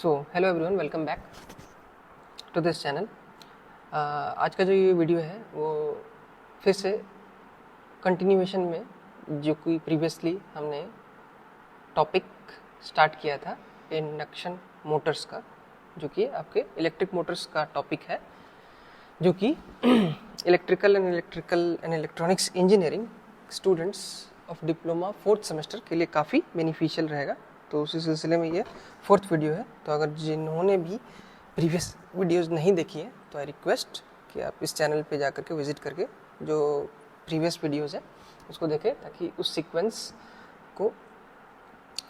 So hello everyone, welcome back to this channel. आज का जो ये वीडियो है वो फिर से कंटिन्यूएशन में जो कि प्रीवियसली हमने टॉपिक स्टार्ट किया था इंडक्शन मोटर्स का, जो कि आपके इलेक्ट्रिक मोटर्स का टॉपिक है, जो कि electrical and electronics engineering students of diploma 4th semester के लिए काफ़ी बेनिफिशियल रहेगा। तो उसी सिलसिले में ये 4th वीडियो है। तो अगर जिन्होंने भी प्रीवियस वीडियोस नहीं देखी है तो आई रिक्वेस्ट कि आप इस चैनल पे जा करके विजिट करके जो प्रीवियस वीडियोस है उसको देखें, ताकि उस सीक्वेंस को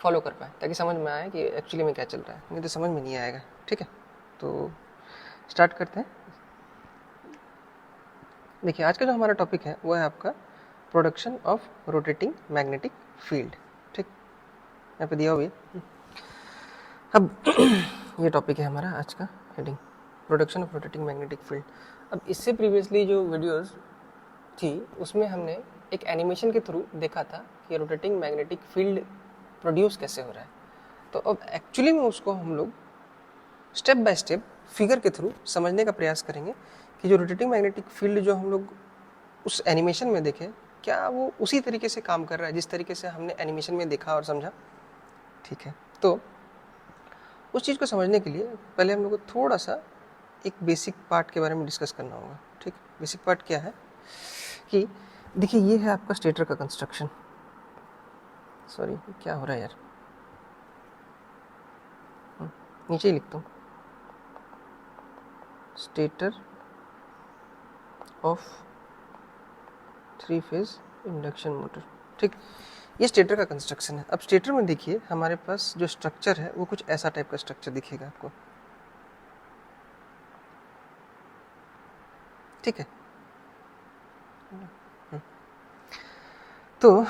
फॉलो कर पाए, ताकि समझ में आए कि एक्चुअली में क्या चल रहा है। नहीं तो समझ में नहीं आएगा। ठीक है, तो स्टार्ट करते हैं। देखिए, आज का जो हमारा टॉपिक है वो है आपका production of rotating magnetic field. ठीक, यहाँ पे दिया हुआ है। अब ये टॉपिक है हमारा आज का heading, production of rotating magnetic field. अब इससे प्रीवियसली जो वीडियोस थी उसमें हमने एक एनिमेशन के थ्रू देखा था कि रोटेटिंग मैग्नेटिक फील्ड प्रोड्यूस कैसे हो रहा है। तो अब एक्चुअली में उसको हम लोग स्टेप बाय स्टेप फिगर के थ्रू समझने का प्रयास करेंगे कि जो रोटेटिंग मैग्नेटिक फील्ड जो हम लोग उस एनिमेशन में देखें, क्या वो उसी तरीके से काम कर रहा है जिस तरीके से हमने एनिमेशन में देखा और समझा। ठीक है, तो उस चीज़ को समझने के लिए पहले हम लोग को थोड़ा सा एक बेसिक पार्ट के बारे में डिस्कस करना होगा। ठीक, बेसिक पार्ट क्या है कि देखिए, ये है आपका स्टेटर का कंस्ट्रक्शन। सॉरी, क्या हो रहा है यार, नीचे ही लिखता हूँ, stator of 3 phase induction motor. ठीक, ये स्टेटर का कंस्ट्रक्शन है। अब स्टेटर में देखिए हमारे पास जो स्ट्रक्चर है वो कुछ ऐसा टाइप का स्ट्रक्चर दिखेगा आपको। ठीक है, तो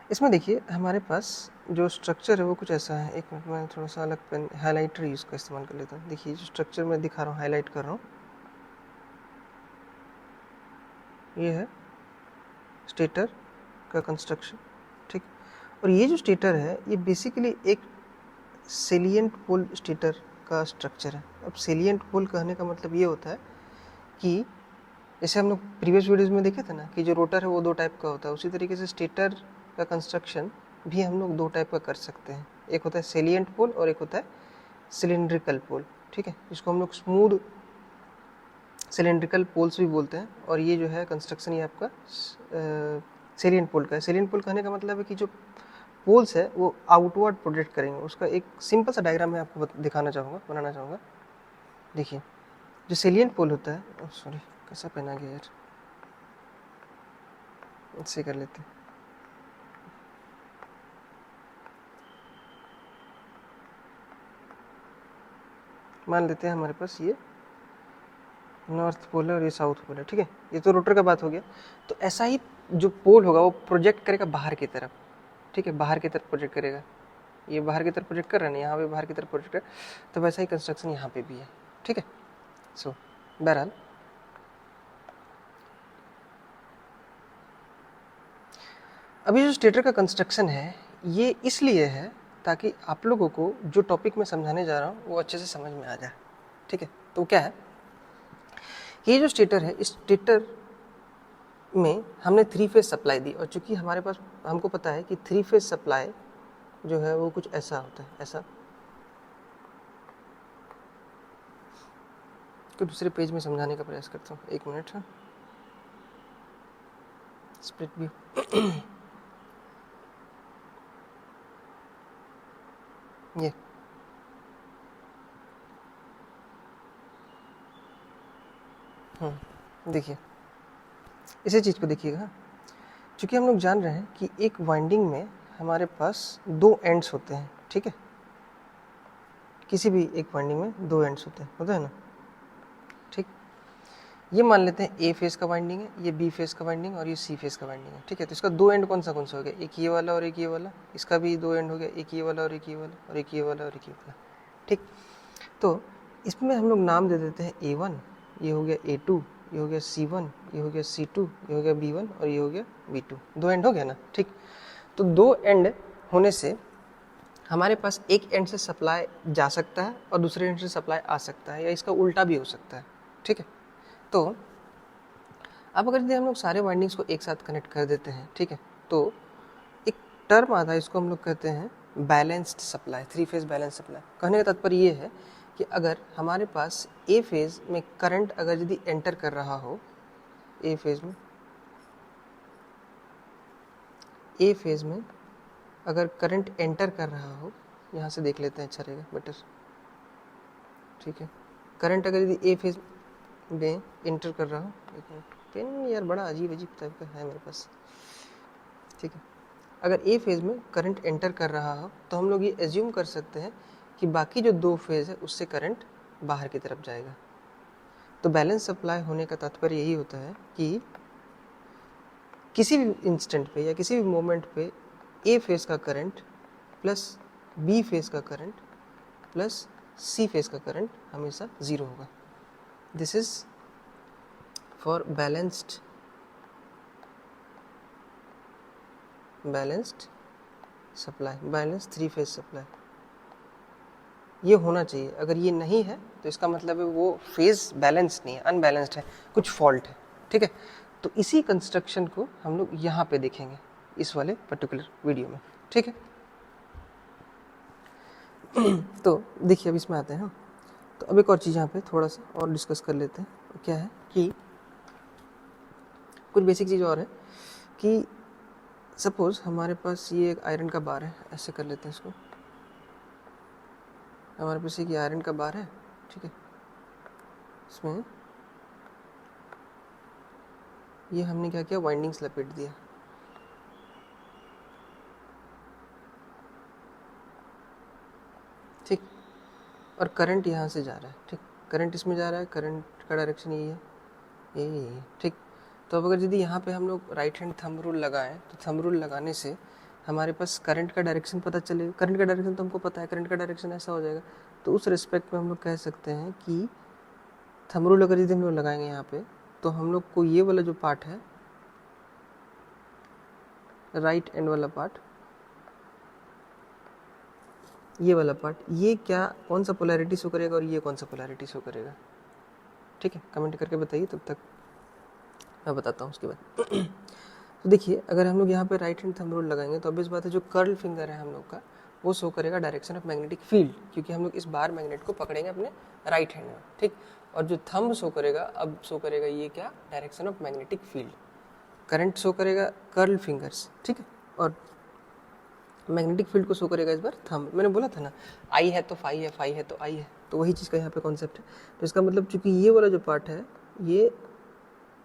इसमें देखिए हमारे पास जो स्ट्रक्चर है वो कुछ ऐसा है। एक मिनट में थोड़ा सा अलग पेन हाईलाइटर यूज़ का इस्तेमाल कर लेता हूँ। देखिए, जो स्ट्रक्चर मैं दिखा रहा हूँ, हाईलाइट कर रहा हूँ, ये है स्टेटर का कंस्ट्रक्शन। ठीक, और ये जो स्टेटर है ये बेसिकली एक सेलिएंट पोल स्टेटर का स्ट्रक्चर है। अब सेलिएंट पोल कहने का मतलब ये होता है कि जैसे हम लोग प्रीवियस वीडियोज में देखे थे ना कि जो रोटर है वो 2 टाइप का होता है, उसी तरीके से स्टेटर का कंस्ट्रक्शन भी हम लोग 2 टाइप का कर सकते हैं। एक होता है सेलिएंट पोल और एक होता है सिलिंड्रिकल पोल। ठीक है, इसको हम लोग स्मूथ सिलिंड्रिकल पोल्स भी बोलते हैं। और ये जो है कंस्ट्रक्शन ये आपका सेलिएंट पोल का है। सेलिएंट पोल कहने का मतलब है कि जो पोल्स है वो आउटवर्ड प्रोजेक्ट करेंगे। उसका एक सिंपल सा डायग्राम मैं आपको दिखाना चाहूँगा, बनाना चाहूँगा। देखिए, जो सेलिएंट पोल होता है, सॉरी कैसा पहना गया यार, इससे कर लेते हैं। मान लेते हैं हमारे पास ये नॉर्थ पोल है और ये साउथ पोल है। ठीक है, ये तो रोटर का बात हो गया। तो ऐसा ही जो पोल होगा वो प्रोजेक्ट करेगा बाहर की तरफ। ठीक है, बाहर की तरफ प्रोजेक्ट करेगा। ये बाहर की तरफ प्रोजेक्ट कर रहा है ना, यहाँ पे बाहर की तरफ प्रोजेक्ट कर, तो वैसा ही कंस्ट्रक्शन यहाँ पे भी है। ठीक है, सो बहरहाल अभी जो स्टेटर का कंस्ट्रक्शन है ये इसलिए है ताकि आप लोगों को जो टॉपिक मैं समझाने जा रहा हूँ वो अच्छे से समझ में आ जाए। ठीक है, तो क्या है, ये जो स्टेटर है, इस स्टेटर में हमने 3 फेज सप्लाई दी। और चूंकि हमारे पास हमको पता है कि 3 फेज सप्लाई जो है वो कुछ ऐसा होता है, ऐसा। तो दूसरे पेज में समझाने का प्रयास करता हूँ, 1 मिनट। हाँ, स्प्लिट व्यू ये देखिए, इसी चीज़ को देखिएगा। चूँकि हम लोग जान रहे हैं कि एक वाइंडिंग में हमारे पास 2 एंड्स होते हैं। ठीक है, किसी भी एक वाइंडिंग में 2 एंड्स होते हैं ना। ठीक, ये मान लेते हैं ए फेस का वाइंडिंग है, ये बी फेस का वाइंडिंग और ये सी फेस का वाइंडिंग है। ठीक है, तो इसका 2 एंड कौन सा हो गया, एक ये वाला और एक ये वाला। इसका भी 2 एंड हो गया, एक ये वाला और एक ये वाला, और एक ये वाला और एक ये वाला। ठीक, तो इसमें हम लोग नाम दे देते हैं A1, ये हो गया A2, ये हो गया C1, ये हो गया C2, ये हो गया B1 और ये हो गया B2। 2 एंड हो गया ना। ठीक, तो 2 एंड होने से हमारे पास एक एंड से सप्लाई जा सकता है और दूसरे एंड से सप्लाई आ सकता है, या इसका उल्टा भी हो सकता है, ठीक है। तो अब अगर यदि हम लोग सारे वाइंडिंग्स को एक साथ कनेक्ट कर देते हैं, ठीक है, तो एक टर्म आता है, इसको हम लोग कहते हैं balanced supply, 3 phase balance supply. कहने का तात्पर्य ये है कि अगर हमारे पास ए फेज में करंट अगर यदि एंटर कर रहा हो, ए फेज में अगर करंट एंटर कर रहा हो, यहाँ से देख लेते हैं, अच्छा रहेगा बेटर, ठीक है। करंट अगर यदि ए फेज में एंटर कर रहा हो, एक मिनट, पेन यार बड़ा अजीब अजीब टाइप का है मेरे पास, ठीक है। अगर ए फेज में करंट एंटर कर रहा हो तो हम लोग ये एज्यूम कर सकते हैं कि बाकी जो 2 फेज है उससे करंट बाहर की तरफ जाएगा। तो बैलेंस सप्लाई होने का तात्पर्य यही होता है कि किसी भी इंस्टेंट पे या किसी भी मोमेंट पे ए फेज का करंट प्लस बी फेज का करंट प्लस सी फेज का करंट हमेशा 0 होगा। This is for balanced supply, balance 3 phase supply. ये होना चाहिए, अगर ये नहीं है तो इसका मतलब है वो फेज बैलेंस नहीं है, अनबैलेंस्ड है, कुछ फॉल्ट है, ठीक है। तो इसी कंस्ट्रक्शन को हम लोग यहाँ पे देखेंगे इस वाले पर्टिकुलर वीडियो में, ठीक है। तो देखिए अब इसमें आते हैं हम। तो अब एक और चीज़ यहाँ पे थोड़ा सा और डिस्कस कर लेते हैं। क्या है कि कुछ बेसिक चीज़ और है कि सपोज हमारे पास ये एक आयरन का बार है, ऐसे कर लेते हैं इसको, हमारे पास एक आयरन का बार है, ठीक है। इसमें ये हमने क्या किया, वाइंडिंग्स लपेट दिया, ठीक, और करंट यहाँ से जा रहा है, ठीक, करंट इसमें जा रहा है, करंट का डायरेक्शन यही है, यही है, ठीक। तो अब अगर यदि यहाँ पे हम लोग राइट हैंड थंब रूल लगाएं तो थंब रूल लगाने से हमारे पास करंट का डायरेक्शन पता चलेगा। करंट का डायरेक्शन तो हमको पता है, करंट का डायरेक्शन ऐसा हो जाएगा। तो उस रिस्पेक्ट में हम लोग कह सकते हैं कि थंब रूल अगर यदि हम लोग लगाएंगे यहाँ पे तो हम लोग को ये वाला जो पार्ट है, राइट एंड वाला पार्ट, ये वाला पार्ट, ये क्या कौन सा पोलैरिटी शो करेगा और ये कौन सा पोलैरिटी शो करेगा, ठीक है। कमेंट करके बताइए, तब तक मैं बताता हूँ उसके बाद। तो देखिए अगर हम लोग यहाँ पे राइट हैंड थंब रूल लगाएंगे तो ऑब्वियस बात है जो कर्ल फिंगर है हम लोग का वो शो करेगा डायरेक्शन ऑफ मैग्नेटिक फील्ड, क्योंकि हम लोग इस बार मैग्नेट को पकड़ेंगे अपने राइट हैंड में, ठीक। और जो थंब शो करेगा, अब शो करेगा ये क्या, direction of magnetic field. Current show करेगा कर्ल फिंगर्स, ठीक है, और मैग्नेटिक फील्ड को शो करेगा इस बार थंब। मैंने बोला था ना, आई है तो फाई है, फाई है तो आई है, तो वही चीज़ का यहाँ पे कॉन्सेप्ट है। तो इसका मतलब चूंकि ये वाला जो पार्ट है ये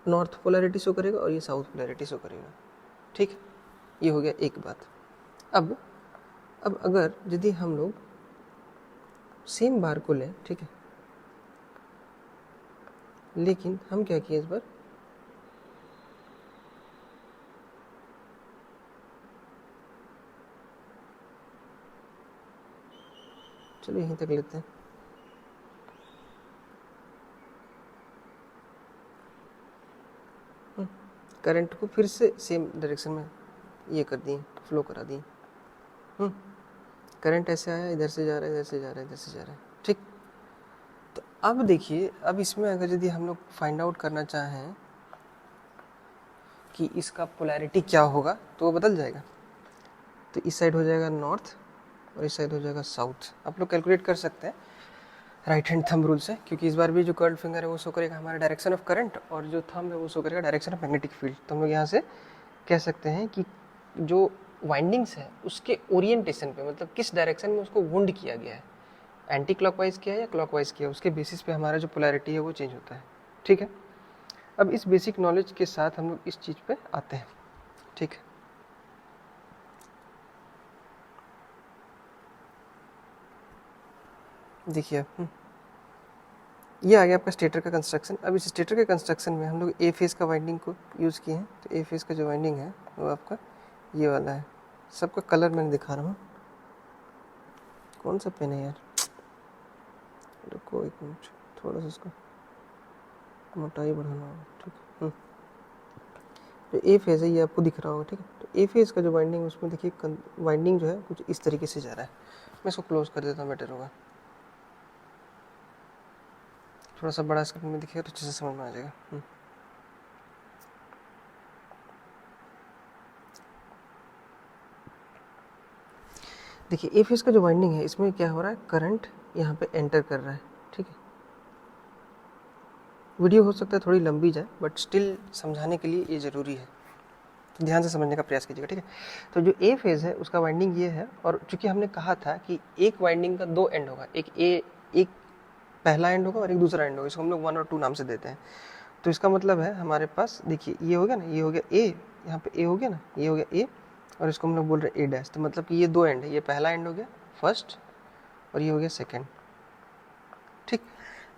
नॉर्थ पोलैरिटी शो करेगा और ये साउथ पोलैरिटी शो करेगा, ठीक। ये हो गया एक बात। अब अगर यदि हम लोग सेम बार को लें, ठीक है, लेकिन हम क्या किए इस बार, चलो यहीं तक लेते हैं। करंट को फिर से सेम डायरेक्शन में ये कर दिए, फ्लो करा दिए। करंट ऐसे आया, इधर से जा रहा है, इधर से जा रहा है, इधर से जा रहा है, ठीक। तो अब देखिए, अब इसमें अगर यदि हम लोग फाइंड आउट करना चाहें कि इसका पोलैरिटी क्या होगा तो वो बदल जाएगा। तो इस साइड हो जाएगा नॉर्थ और इस साइड हो जाएगा साउथ। आप लोग कैलकुलेट कर सकते हैं राइट हैंड थंब रूल से, क्योंकि इस बार भी जो कर्ल फिंगर है वो शो करेगा हमारा डायरेक्शन ऑफ करंट और जो थंब है वो शो करेगा डायरेक्शन ऑफ मैग्नेटिक फील्ड। तो हम लोग यहाँ से कह सकते हैं कि जो वाइंडिंग्स है उसके ओरिएंटेशन पे, मतलब किस डायरेक्शन में उसको वुंड किया गया है, एंटी क्लॉकवाइज किया है या क्लॉकवाइज किया है, उसके बेसिस पे हमारा जो पोलैरिटी है वो चेंज होता है, ठीक है। अब इस बेसिक नॉलेज के साथ हम लोग इस चीज़ पे आते हैं, ठीक है। देखिए ये आ गया आपका स्टेटर का कंस्ट्रक्शन। अब इस स्टेटर के कंस्ट्रक्शन में हम लोग ए फेज़ का वाइंडिंग को यूज़ किए हैं। तो ए फेज़ का जो वाइंडिंग है वो आपका ये वाला है। सबका कलर मैंने दिखा रहा हूँ। कौन सा पेन है यार, रुको एक मिनट, थोड़ा सा इसको मोटाई बढ़ाना होगा, ठीक है। जो ए फेज़ है ये आपको दिख रहा होगा, ठीक है। तो ए फेज़ का जो वाइंडिंग है उसमें देखिए वाइंडिंग जो है कुछ इस तरीके से जा रहा है। मैं इसको क्लोज कर देता हूँ, बेटर होगा। थोड़ा सा बड़ा स्क्रीन में दिखेगा तो अच्छे से समझ में आ जाएगा। देखिए ए फेज़ का जो वाइंडिंग है इसमें क्या हो रहा है, करंट यहाँ पे एंटर कर रहा है, ठीक है। वीडियो हो सकता है थोड़ी लंबी जाए, बट स्टिल समझाने के लिए ये ज़रूरी है, तो ध्यान से समझने का प्रयास कीजिएगा, ठीक है। तो जो ए फेज़ है उसका वाइंडिंग ये है, और चूंकि हमने कहा था कि एक वाइंडिंग का दो एंड होगा, एक पहला एंड होगा और एक दूसरा एंड होगा, इसको हम लोग 1 और 2 नाम से देते हैं। तो इसका मतलब है हमारे पास देखिए ये हो गया ना, ये हो गया ए, यहाँ पे ए हो गया ना, ये हो गया ए, और इसको हम लोग बोल रहे हैं ए डैश। तो मतलब कि ये दो एंड है, ये पहला एंड हो गया फर्स्ट और ये हो गया सेकेंड, ठीक।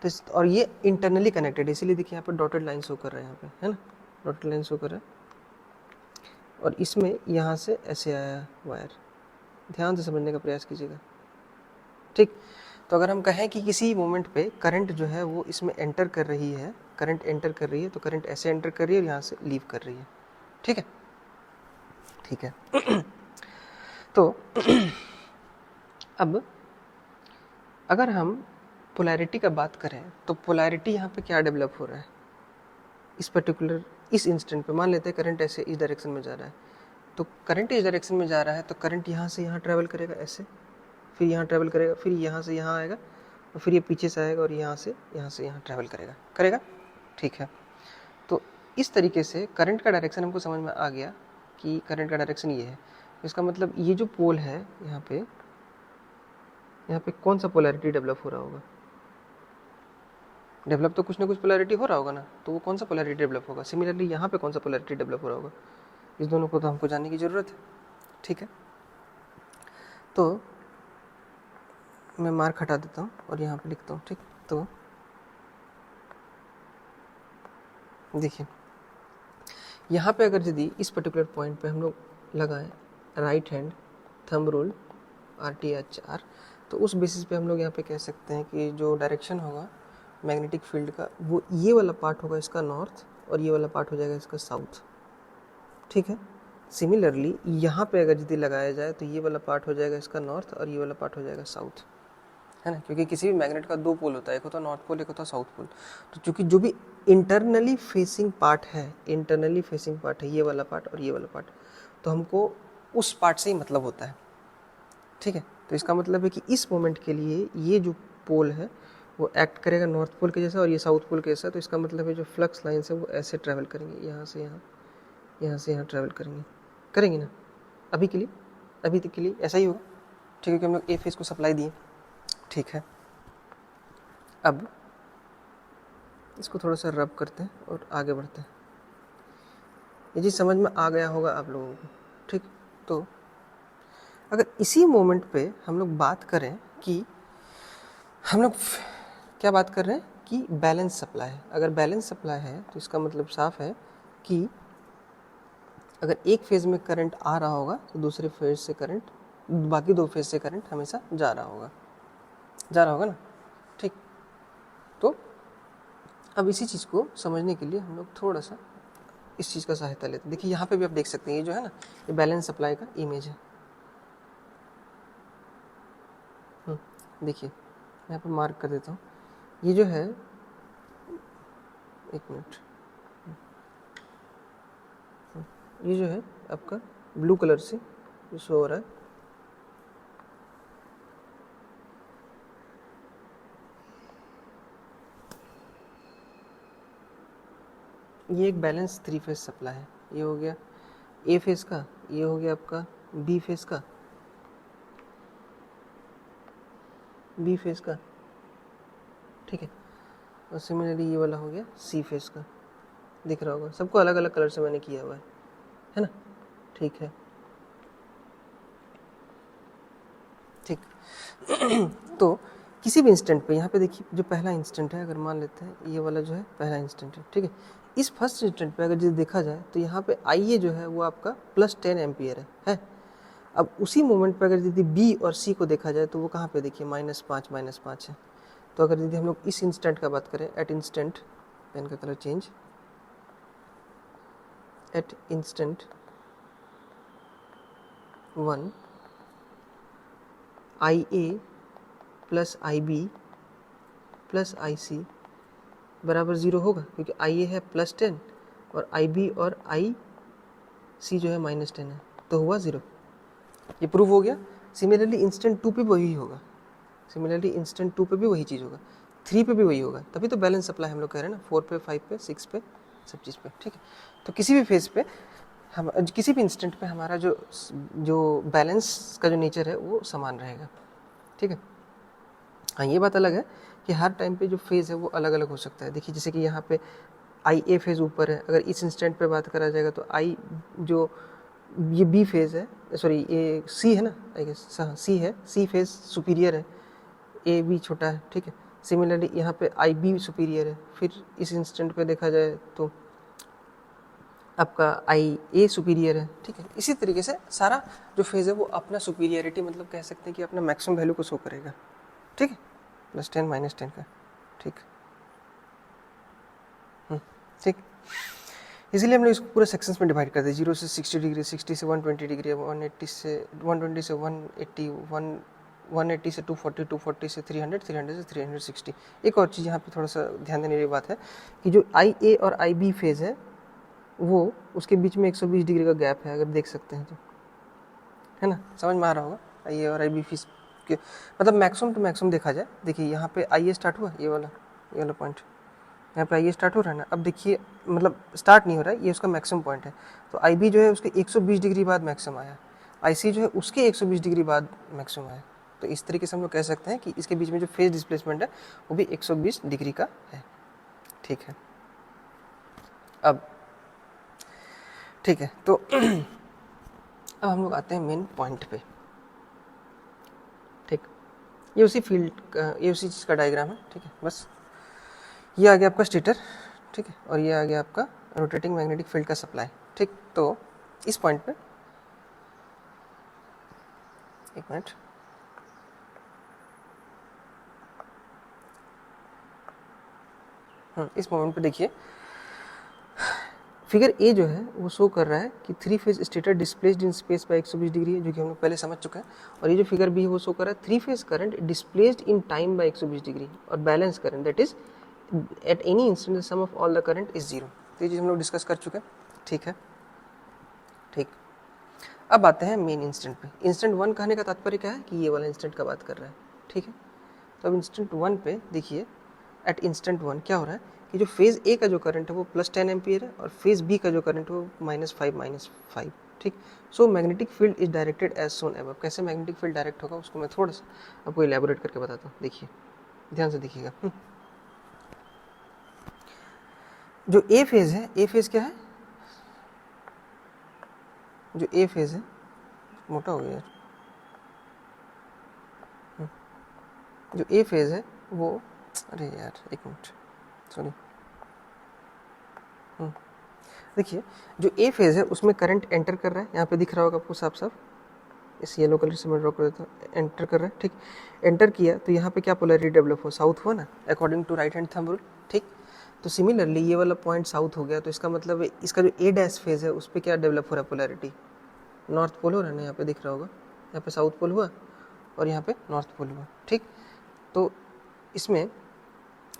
तो और ये इंटरनली कनेक्टेड है, इसीलिए देखिए यहाँ पे डॉटेड लाइन शो कर रहा है, यहाँ पे है ना, डॉटेड लाइन शो कर रहा है। और इसमें यहाँ से ऐसे आया वायर, ध्यान से समझने का प्रयास कीजिएगा, ठीक। तो अगर हम कहें कि किसी मोमेंट पे करंट जो है वो इसमें एंटर कर रही है, करंट एंटर कर रही है, तो करंट ऐसे एंटर कर रही है और यहाँ से लीव कर रही है, ठीक है, ठीक है। तो अब अगर हम पोलैरिटी का बात करें तो पोलैरिटी यहाँ पे क्या डेवलप हो रहा है इस पर्टिकुलर इस इंस्टेंट पे। मान लेते हैं करंट ऐसे इस डायरेक्शन में जा रहा है, तो करंट इस डायरेक्शन में जा रहा है तो करंट यहाँ से यहाँ ट्रैवल करेगा ऐसे, फिर यहाँ ट्रैवल करेगा, फिर यहाँ से यहाँ आएगा, और फिर ये पीछे से आएगा और यहाँ से यहाँ ट्रैवल करेगा, ठीक है। तो इस तरीके से करंट का डायरेक्शन हमको समझ में आ गया कि करंट का डायरेक्शन ये है। इसका मतलब ये जो पोल है यहाँ पे कौन सा पोलैरिटी डेवलप हो रहा होगा, डेवलप तो कुछ ना कुछ पोलैरिटी हो रहा होगा ना, तो वो कौन सा पोलैरिटी डेवलप होगा। सिमिलरली यहाँ पे कौन सा पोलैरिटी डेवलप हो रहा होगा, इस दोनों को तो हमको जानने की ज़रूरत है, ठीक है। तो मैं मार्क हटा देता हूँ और यहाँ पे लिखता हूँ, ठीक। तो देखिए यहाँ पे अगर यदि इस पर्टिकुलर पॉइंट पे हम लोग लगाएं right hand thumb rule RTHR, तो उस बेसिस पे हम लोग यहाँ पे कह सकते हैं कि जो डायरेक्शन होगा मैग्नेटिक फील्ड का वो ये वाला पार्ट होगा इसका नॉर्थ, और ये वाला पार्ट हो जाएगा इसका साउथ, ठीक है। सिमिलरली यहाँ पे अगर यदि लगाया जाए तो ये वाला पार्ट हो जाएगा इसका नॉर्थ और ये वाला पार्ट हो जाएगा साउथ, है ना, क्योंकि किसी भी मैग्नेट का दो पोल होता है, एक होता है नॉर्थ पोल, एक होता है साउथ पोल। तो चूंकि जो भी इंटरनली फेसिंग पार्ट है ये वाला पार्ट और ये वाला पार्ट, तो हमको उस पार्ट से ही मतलब होता है, ठीक है। तो इसका मतलब है कि इस मोमेंट के लिए ये जो पोल है वो एक्ट करेगा नॉर्थ पोल के जैसा और ये साउथ पोल के जैसा। तो इसका मतलब है जो फ्लक्स लाइन्स है वो ऐसे ट्रैवल करेंगे, यहाँ से यहाँ ट्रैवल करेंगे ना। अभी तक के लिए ऐसा ही होगा, ठीक है, कि हम लोग ए फेज को सप्लाई दिए, ठीक है। अब इसको थोड़ा सा रब करते हैं और आगे बढ़ते हैं। ये चीज़ समझ में आ गया होगा आप लोगों को, ठीक। तो अगर इसी मोमेंट पे हम लोग बात करें कि हम लोग क्या बात कर रहे हैं कि बैलेंस सप्लाई है। अगर बैलेंस सप्लाई है तो इसका मतलब साफ है कि अगर एक फेज़ में करंट आ रहा होगा तो दूसरे फेज़ से करंट, बाकी दो फेज़ से करंट हमेशा जा रहा होगा ना, ठीक। तो अब इसी चीज़ को समझने के लिए हम लोग थोड़ा सा इस चीज़ का सहायता लेते हैं। देखिए यहाँ पे भी आप देख सकते हैं, ये जो है ना ये बैलेंस सप्लाई का इमेज है। देखिए मैं यहाँ पे मार्क कर देता हूँ, ये जो है, एक मिनट, ये जो है आपका ब्लू कलर से जो शो हो रहा है, ये एक बैलेंस 3 फेज सप्लाई है। ये हो गया ए फेज का, ये हो गया आपका बी फेज का, ठीक है। और सिमिलरली ये वाला हो गया सी फेज का, दिख रहा होगा सबको, अलग अलग कलर से मैंने किया हुआ है ना, ठीक है, ठीक। तो किसी भी इंस्टेंट पे यहाँ पे देखिए जो पहला इंस्टेंट है, अगर मान लेते हैं ये वाला जो है पहला इंस्टेंट है, ठीक है। इस फर्स्ट इंस्टेंट पे अगर जो देखा जाए तो यहाँ पे IA जो है वो आपका +10 एम्पियर है। अब उसी मोमेंट पे अगर यदि B और C को देखा जाए तो वो कहाँ पे देखिए -5 है। तो अगर यदि हम लोग इस इंस्टेंट का बात करें, एट इंस्टेंट, पेन का colour change, at instant 1 IA plus IB plus IC बराबर 0 होगा, क्योंकि IA है +10 और IB और IC जो है -10 है, तो हुआ 0। ये प्रूव हो गया। सिमिलरली इंस्टेंट 2 पे वही होगा, सिमिलरली इंस्टेंट 2 पे भी वही चीज़ होगा, 3 पे भी वही होगा, तभी तो बैलेंस सप्लाई हम लोग कह रहे हैं ना, 4 पे, 5 पे, 6 पे, सब चीज़ पे, ठीक है। तो किसी भी फेज पे हम किसी भी इंस्टेंट पे हमारा जो बैलेंस का जो नेचर है वो समान रहेगा, ठीक है। हाँ, ये बात अलग है कि हर टाइम पे जो फेज़ है वो अलग अलग हो सकता है। देखिए जैसे कि यहाँ पे IA फेज़ ऊपर है, अगर इस इंस्टेंट पे बात करा जाएगा तो I जो ये B फेज़ है, सॉरी ये C है ना, आई गेस हाँ C है, C फेज़ सुपीरियर है, AB छोटा है, ठीक है। सिमिलरली यहाँ पे IB सुपीरियर है, फिर इस इंस्टेंट पे देखा जाए तो आपका IA सुपीरियर है, ठीक है। इसी तरीके से सारा जो फेज़ है वो अपना सुपीरियरिटी मतलब कह सकते हैं कि अपना मैक्सिमम वैल्यू को शो करेगा, ठीक है, +10 -10 का, ठीक ठीक। इसीलिए हमने इसको पूरे सेक्शंस में डिवाइड कर दिया, 0 से 60 डिग्री, 60 से 120 डिग्री, 120 से 180, 180 से 240, 240 से 300, 300 से 360। एक और चीज़ यहाँ पे थोड़ा सा ध्यान देने वाली बात है कि जो IA और IB फेज़ है वो उसके बीच में 120 डिग्री का गैप है, अगर देख सकते हैं तो, है ना, समझ में आ रहा होगा। IA और IB फेज़ के मतलब मैक्सिमम टू मैक्सिमम देखा जाए, देखिए यहाँ पे IA स्टार्ट हुआ, ये वाला पॉइंट यहाँ पे IA स्टार्ट हो रहा है ना, अब देखिए मतलब स्टार्ट नहीं हो रहा है, ये उसका मैक्सिमम पॉइंट है, तो IB जो है उसके 120 डिग्री बाद मैक्सिमम आया, IC जो है उसके 120 डिग्री बाद मैक्सिमम आया। तो इस तरीके से हम लोग कह सकते हैं कि इसके बीच में जो फेज डिस्प्लेसमेंट है वो भी 120 डिग्री का है, ठीक है। अब ठीक है, तो अब हम लोग आते हैं मेन पॉइंट पे, ठीक। ये उसी फील्ड का, ये उसी चीज़ का डायग्राम है, ठीक है। बस ये आ गया आपका स्टेटर, ठीक है, और ये आ गया आपका रोटेटिंग मैग्नेटिक फील्ड का सप्लाई, ठीक। तो इस पॉइंट पे एक मिनट, इस मोमेंट पे देखिए फिगर ए जो है वो शो कर रहा है कि 3 phase stator displaced in space by 120 degree है, जो कि हम लोग पहले समझ चुके हैं। और ये जो फिगर बी है वो शो कर रहा है 3 phase current displaced in time by 120 degree और balance current, that is at any instant the sum of all the current is 0। तो ये चीज़ हम लोग डिस्कस कर चुके हैं, ठीक है, ठीक। अब आते हैं मेन इंस्टेंट पे। इंस्टेंट 1 कहने का तात्पर्य क्या है कि ये वाला इंस्टेंट का बात कर रहा है, ठीक है। तो अब इंस्टेंट 1 पे देखिए, एट इंस्टेंट 1 क्या हो रहा है कि जो फेज़ ए का जो करंट है वो +10 एम्पियर है और फेज़ बी का जो करंट है वो -5, ठीक। So magnetic field is directed as shown above. कैसे मैग्नेटिक फील्ड डायरेक्ट होगा उसको मैं थोड़ा सा आपको इलेबोरेट करके बताता हूँ, देखिए ध्यान से देखिएगा। जो ए फेज़ है, ए फेज़ क्या है, जो ए फेज़ है, मोटा हो गया यार, जो ए फेज़ है वो, अरे यार एक मिनट, सॉरी, देखिए जो ए फेज़ है उसमें करंट एंटर कर रहा है, यहाँ पे दिख रहा होगा आपको साफ साफ, इस येलो कलर से मैं ड्रॉ कर देता हूँ, एंटर कर रहा है, ठीक। एंटर किया तो यहाँ पे क्या पोलैरिटी डेवलप हो, साउथ हुआ ना, according to right hand thumb rule, ठीक। तो सिमिलरली ये वाला पॉइंट साउथ हो गया, तो इसका मतलब इसका जो ए डैश फेज़ है उस पर क्या डेवलप हो रहा है पोलैरिटी, नॉर्थ पोल हो रहा है ना, यहाँ पे दिख रहा होगा, यहाँ पे साउथ पोल हुआ और यहाँ पे नॉर्थ पोल हुआ, ठीक। तो इसमें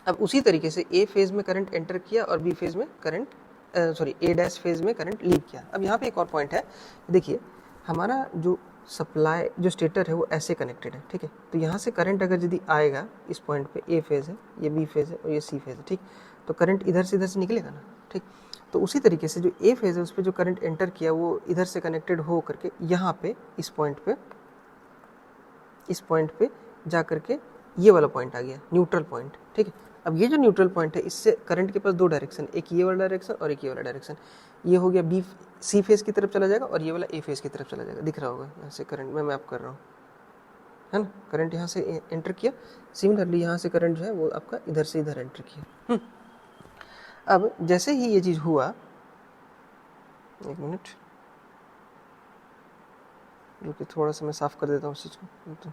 अब उसी तरीके से ए फेज़ में करंट एंटर किया और बी फेज़ में करंट, सॉरी ए डैश फेज़ में करंट लीव किया। अब यहाँ पे एक और पॉइंट है, देखिए हमारा जो सप्लाई जो स्टेटर है वो ऐसे कनेक्टेड है, ठीक है। तो यहाँ से करंट अगर यदि आएगा इस पॉइंट पे, ए फेज़ है, ये बी फेज़ है और ये सी फेज़ है, ठीक। तो करंट इधर से निकलेगा ना, ठीक। तो उसी तरीके से जो ए फेज़ है उस पर जो करंट एंटर किया वो इधर से कनेक्टेड हो करके यहाँ पे इस पॉइंट पे जा करके ये वाला पॉइंट आ गया, न्यूट्रल पॉइंट, ठीक है। अब ये जो न्यूट्रल पॉइंट है इससे करंट के पास दो डायरेक्शन, एक ये वाला डायरेक्शन और एक ये वाला डायरेक्शन। ये हो गया बी सी फेज़ की तरफ चला जाएगा और ये वाला ए फेज़ की तरफ चला जाएगा, दिख रहा होगा यहाँ से करंट मैं मैप कर रहा हूँ, है ना। करंट यहाँ से एंटर किया, सिमिलरली यहाँ से करंट जो है वो आपका इधर से इधर एंटर किया। अब जैसे ही ये चीज़ हुआ, एक मिनट रुकिए, थोड़ा सा मैं साफ़ कर देता हूँ उस चीज़ को, तो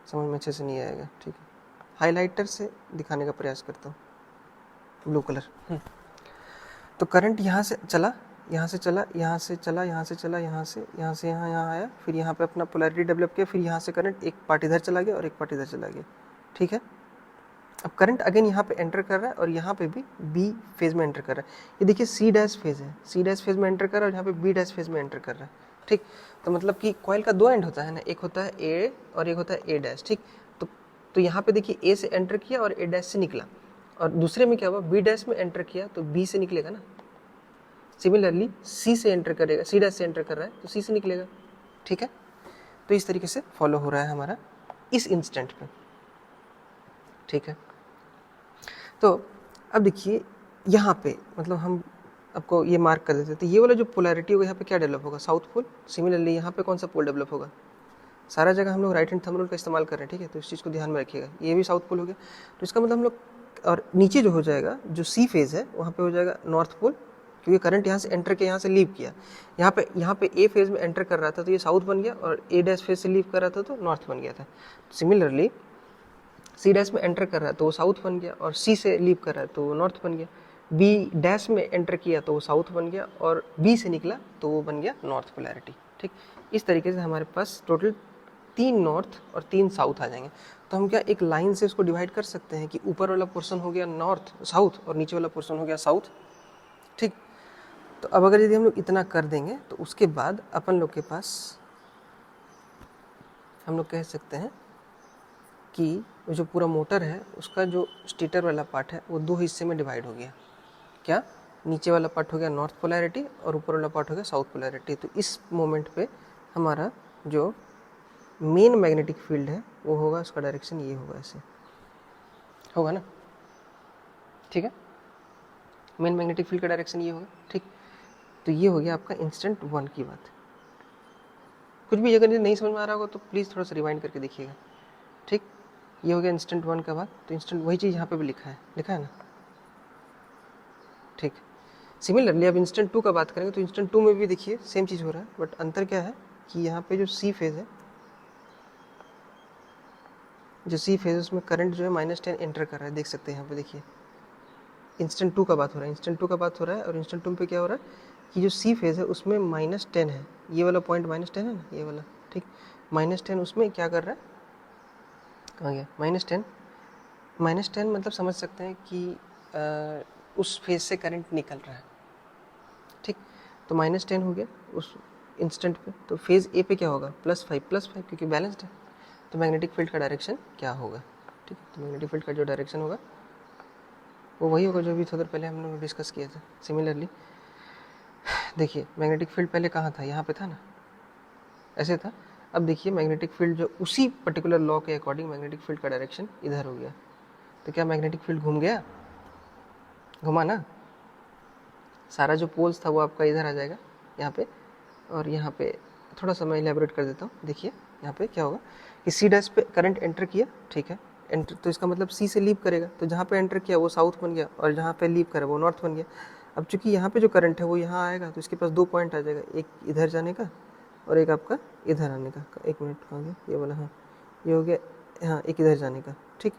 समझ में अच्छे से नहीं आएगा, ठीक है। हाइलाइटर से दिखाने का प्रयास करता हूँ, ब्लू कलर। तो करंट यहाँ से चला यहाँ से चला, यहाँ से चला, यहाँ से चला, यहाँ से यहाँ आया, फिर यहाँ पे अपना पोलैरिटी डेवलप किया, फिर यहाँ से करंट एक पार्ट इधर चला गया और एक पार्ट इधर चला गया, ठीक है। अब करंट अगेन यहाँ पे एंटर कर रहा है और यहाँ पे भी बी फेज में एंटर कर रहा है। ये देखिए सी डैश फेज है, सी डैश फेज में एंटर कर रहा है और यहाँ पे बी डैश फेज में एंटर कर रहा है, ठीक। तो मतलब कि कॉइल का दो एंड होता है ना, एक होता है ए और एक होता है ए डैश, ठीक। तो यहाँ पे देखिए ए से एंटर किया और ए डैश से निकला, और दूसरे में क्या हुआ, बी डैश में एंटर किया तो बी से निकलेगा ना। सिमिलरली सी से एंटर करेगा, सी डैश से एंटर कर रहा है तो सी से निकलेगा, ठीक है। तो इस तरीके से फॉलो हो रहा है हमारा इस इंस्टेंट पे, ठीक है। तो अब देखिए यहाँ पे मतलब हम आपको ये मार्क कर देते हैं, तो ये वाला जो पोलैरिटी होगा यहाँ पे क्या डेवलप होगा, साउथ पोल। सिमिलरली यहाँ पे कौन सा पोल डेवलप होगा, सारा जगह हम लोग राइट हैंड थंब रूल का इस्तेमाल कर रहे हैं, ठीक है। तो इस चीज़ को ध्यान में रखिएगा, ये भी साउथ पोल हो गया। तो इसका मतलब हम लोग, और नीचे जो हो जाएगा जो सी फेज है वहाँ पे हो जाएगा नॉर्थ पोल, क्योंकि करंट यहाँ से एंटर किया, यहाँ से लीव किया। यहाँ पे ए फेज में एंटर कर रहा था तो ये साउथ बन गया, और ए डैश फेज से लीव कर रहा था तो नॉर्थ बन गया था। सिमिलरली सी डैश में एंटर कर रहा है तो वो साउथ बन गया, और सी से लीव कर रहा है तो वो नॉर्थ बन गया। बी डैश में एंटर किया तो वो साउथ बन गया, और बी से निकला तो वो बन गया नॉर्थ पोलैरिटी, ठीक। इस तरीके से हमारे पास टोटल 3 नॉर्थ और 3 साउथ आ जाएंगे। तो हम क्या एक लाइन से उसको डिवाइड कर सकते हैं कि ऊपर वाला पोर्शन हो गया नॉर्थ साउथ और नीचे वाला पोर्शन हो गया साउथ, ठीक। तो अब अगर यदि हम लोग इतना कर देंगे तो उसके बाद अपन लोग के पास हम लोग कह सकते हैं कि जो पूरा मोटर है उसका जो स्टेटर वाला पार्ट है वो 2 हिस्से में डिवाइड हो गया। क्या, नीचे वाला पार्ट हो गया नॉर्थ पोलैरिटी और ऊपर वाला पार्ट हो गया साउथ पोलैरिटी। तो इस मोमेंट पे हमारा जो मेन मैग्नेटिक फील्ड है वो होगा, उसका डायरेक्शन ये होगा, ऐसे होगा ना, ठीक है। मेन मैग्नेटिक फील्ड का डायरेक्शन ये होगा, ठीक। तो ये हो गया आपका इंस्टेंट 1 की बात। कुछ भी अगर नहीं समझ में आ रहा होगा तो प्लीज़ थोड़ा सा रिवाइंड करके देखिएगा, ठीक। ये हो गया इंस्टेंट 1 का बात। तो इंस्टेंट वही चीज़ यहाँ पे भी लिखा है ना, ठीक। सिमिलरली अब इंस्टेंट 2 का बात करेंगे तो इंस्टेंट 2 में भी देखिए सेम चीज़ हो रहा है, बट अंतर क्या है कि यहाँ पे जो सी फेज है, जो सी फेज उसमें करंट जो है -10 एंटर कर रहा है, देख सकते हैं यहाँ पे देखिए। इंस्टेंट 2 का बात हो रहा है, इंस्टेंट 2 का बात हो रहा है, और इंस्टेंट 2 पे क्या हो रहा है कि जो सी फेज है उसमें -10 है, ये वाला पॉइंट -10 है ना, ये वाला, ठीक। -10 उसमें क्या कर रहा है, कहाँ गया -10 मतलब समझ सकते हैं कि उस फेज से करंट निकल रहा है, ठीक। तो -10 हो गया उस इंस्टेंट पे। तो फेज ए पे क्या होगा, +5 क्योंकि बैलेंस्ड है। तो मैग्नेटिक फील्ड का डायरेक्शन क्या होगा, ठीक है। तो मैग्नेटिक फील्ड का जो डायरेक्शन होगा वो वही होगा जो भी थोड़ा देर पहले हम लोग डिस्कस किया था। सिमिलरली देखिए मैग्नेटिक फील्ड पहले कहाँ था, यहाँ पे था ना, ऐसे था। अब देखिए मैग्नेटिक फील्ड जो उसी पर्टिकुलर लॉ के अकॉर्डिंग मैग्नेटिक फील्ड का डायरेक्शन इधर हो गया। तो क्या मैग्नेटिक फील्ड घूम गया, घुमा ना, सारा जो पोल्स था वो आपका इधर आ जाएगा यहाँ पे। और यहाँ पे थोड़ा सा मैं इलेबोरेट कर देता हूँ। देखिए यहाँ पे क्या होगा कि सी डैश पे करंट एंटर किया, ठीक है, एंटर, तो इसका मतलब सी से लीव करेगा, तो जहाँ पे एंटर किया वो साउथ बन गया, और जहाँ पे लीव करे वो नॉर्थ बन गया। अब चूंकि यहाँ पे जो करंट है वो यहाँ आएगा तो इसके पास 2 पॉइंट आ जाएगा, एक इधर जाने का और एक आपका इधर आने का। 1 मिनट कहाँ गया ये वाला, हाँ ये हो गया, हाँ एक इधर जाने का, ठीक।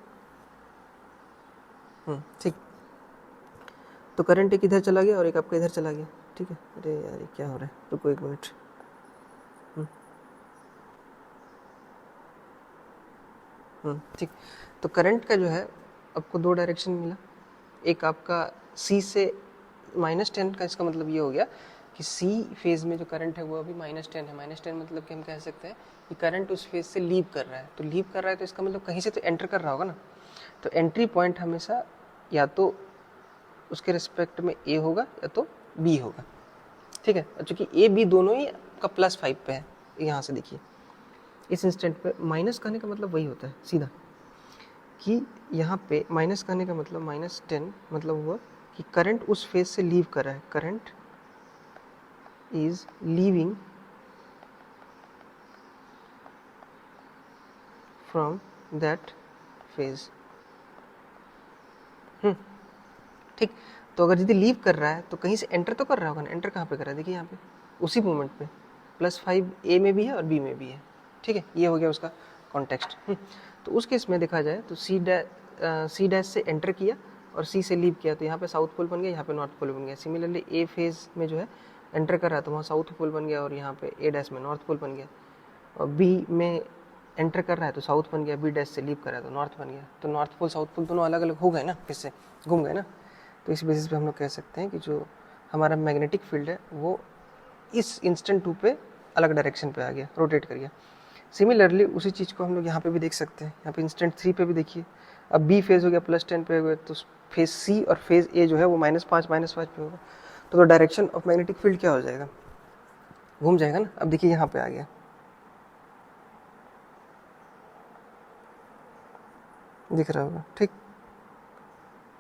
ठीक। तो करंट एक इधर चला गया और एक आपका इधर चला गया, ठीक है। अरे यार ये क्या हो रहा है, रुको 1 मिनट। ठीक। तो करंट का जो है आपको 2 डायरेक्शन मिला, एक आपका सी से -10 का, इसका मतलब ये हो गया कि सी फेज में जो करंट है वो अभी -10 है। -10 मतलब कि हम कह सकते हैं कि करंट उस फेज से लीव कर रहा है। तो लीव कर रहा है तो इसका मतलब कहीं से तो एंटर कर रहा होगा ना। तो एंट्री पॉइंट हमेशा या तो उसके रिस्पेक्ट में ए होगा या तो बी होगा, ठीक है। और चूंकि ए बी दोनों ही आपका +5 पे है, यहाँ से देखिए इस इंस्टेंट पे माइनस कहने का मतलब वही होता है सीधा, कि यहाँ पे माइनस कहने का मतलब -10 मतलब हुआ कि करंट उस फेज से लीव कर रहा है, current is leaving from that phase. ठीक। तो अगर यदि लीव कर रहा है तो कहीं से एंटर तो कर रहा होगा ना, एंटर कहाँ पे कर रहा है, देखिए यहाँ पे उसी मोमेंट पे +5 ए में भी है और बी में भी है, ठीक है। ये हो गया उसका कॉन्टेक्स्ट। तो उस केस में देखा जाए तो सी डैश से एंटर किया और सी से लीव किया तो यहाँ पे साउथ पोल बन गया, यहाँ पे नॉर्थ पोल बन गया। सिमिलरली ए फेज में जो है एंटर कर रहा है तो वहाँ साउथ पोल बन गया और यहाँ पे ए डैश में नॉर्थ पोल बन गया। और बी में एंटर कर रहा है तो साउथ बन गया, बी डैश से लीव कर रहा है तो नॉर्थ बन गया। तो नॉर्थ पोल साउथ पोल दोनों अलग अलग हो गए ना, किससे घूम गए ना। तो इस बेसिस पे हम लोग कह सकते हैं कि जो हमारा मैग्नेटिक फील्ड है वो इस इंस्टेंट 2 पे अलग डायरेक्शन पे आ गया, रोटेट कर गया। सिमिलरली उसी चीज़ को हम लोग यहाँ पे भी देख सकते हैं। यहाँ पे इंस्टेंट 3 पे भी देखिए, अब बी फेज हो गया +10 पे हो गया तो फेज सी और फेज ए जो है वो -5 पे होगा। तो डायरेक्शन ऑफ मैग्नेटिक फील्ड क्या हो जाएगा, घूम जाएगा ना। अब देखिए यहाँ पे आ गया, दिख रहा होगा, ठीक।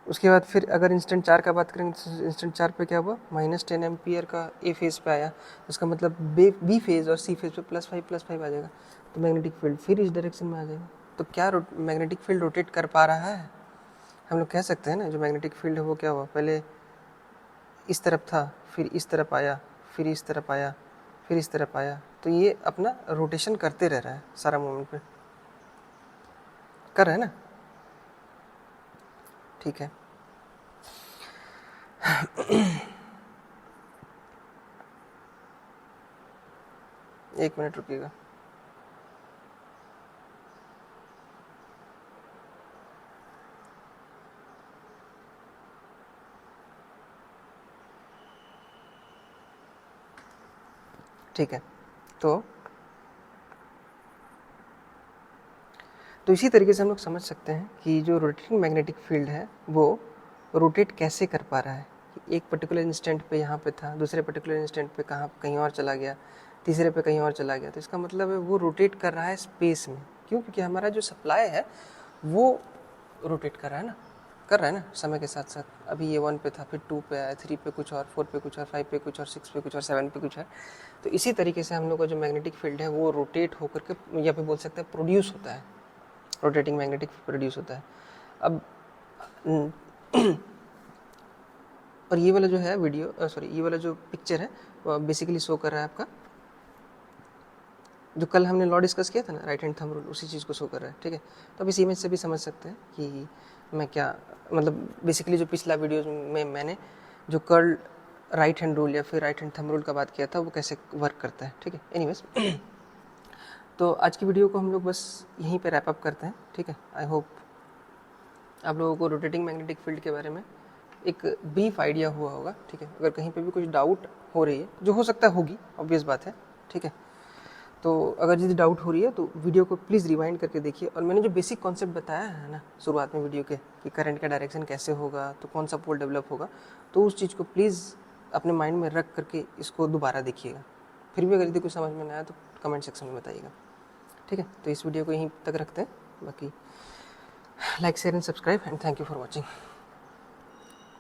उसके बाद फिर अगर इंस्टेंट 4 का बात करेंगे तो इंस्टेंट 4 पे क्या हुआ, -10 एम्पियर का ए फेज पे आया। उसका मतलब बी फेज और सी फेज पे +5 आ जाएगा। तो मैग्नेटिक फील्ड फिर इस डायरेक्शन में आ जाएगा। तो क्या मैग्नेटिक फील्ड रोटेट कर पा रहा है, हम लोग कह सकते हैं ना। जो मैग्नेटिक फील्ड है वो क्या हुआ, पहले इस तरफ था, फिर इस तरफ आया, फिर इस तरफ आया, फिर इस तरफ आया। तो ये अपना रोटेशन करते रह रहा है, सारा मोमेंट पे कर रहा है ना, ठीक है। एक मिनट रुकिएगा। ठीक है, तो इसी तरीके से हम लोग समझ सकते हैं कि जो रोटेटिंग मैग्नेटिक फील्ड है वो रोटेट कैसे कर पा रहा है। एक पर्टिकुलर इंस्टेंट पे यहाँ पे था, दूसरे पर्टिकुलर इंस्टेंट पे कहीं और चला गया, तीसरे पे कहीं और चला गया। तो इसका मतलब है वो रोटेट कर रहा है स्पेस में। क्यों, क्योंकि हमारा जो सप्लाई है वो रोटेट कर रहा है ना, समय के साथ साथ। अभी ये 1 पे था, फिर 2 पे आया, 3 पे कुछ और, 4 पे कुछ और, 5 पे कुछ और, 6 पे कुछ और, 7 पे कुछ है। तो इसी तरीके से हम लोग का जो मैग्नेटिक फील्ड है वो रोटेट होकर के या फिर बोल सकते हैं प्रोड्यूस होता है, रोटेटिंग मैग्नेटिक प्रोड्यूस होता है। अब और ये वाला जो है वीडियो ये वाला जो पिक्चर है वो बेसिकली शो कर रहा है आपका जो कल हमने लॉ डिस्कस किया था ना, राइट हैंड थंब रूल, उसी चीज़ को शो कर रहा है, ठीक है। तो अब इस इमेज से भी समझ सकते हैं कि मैं क्या मतलब बेसिकली जो पिछला वीडियो में मैंने जो कर्ल राइट हैंड रूल या फिर राइट हैंड थंब रूल का बात किया था वो कैसे वर्क करता है, ठीक है। एनीवेज तो आज की वीडियो को हम लोग बस यहीं पे रैप अप करते हैं, ठीक है। आई होप आप लोगों को रोटेटिंग मैग्नेटिक फील्ड के बारे में एक ब्रीफ आइडिया हुआ होगा, ठीक है। अगर कहीं पे भी कुछ डाउट हो रही है, जो हो सकता है होगी, ऑब्वियस बात है, ठीक है। तो अगर यदि डाउट हो रही है तो वीडियो को प्लीज़ रिवाइंड करके देखिए। और मैंने जो बेसिक कॉन्सेप्ट बताया है ना शुरुआत में वीडियो के कि करंट का डायरेक्शन कैसे होगा, तो कौन सा पोल डेवलप होगा, तो उस चीज़ को प्लीज़ अपने माइंड में रख करके इसको दोबारा देखिएगा। फिर भी अगर यदि कुछ समझ में ना आया तो कमेंट सेक्शन में बताइएगा, ठीक है। तो इस वीडियो को यहीं तक रखते हैं। बाकी like share and subscribe and thank you for watching.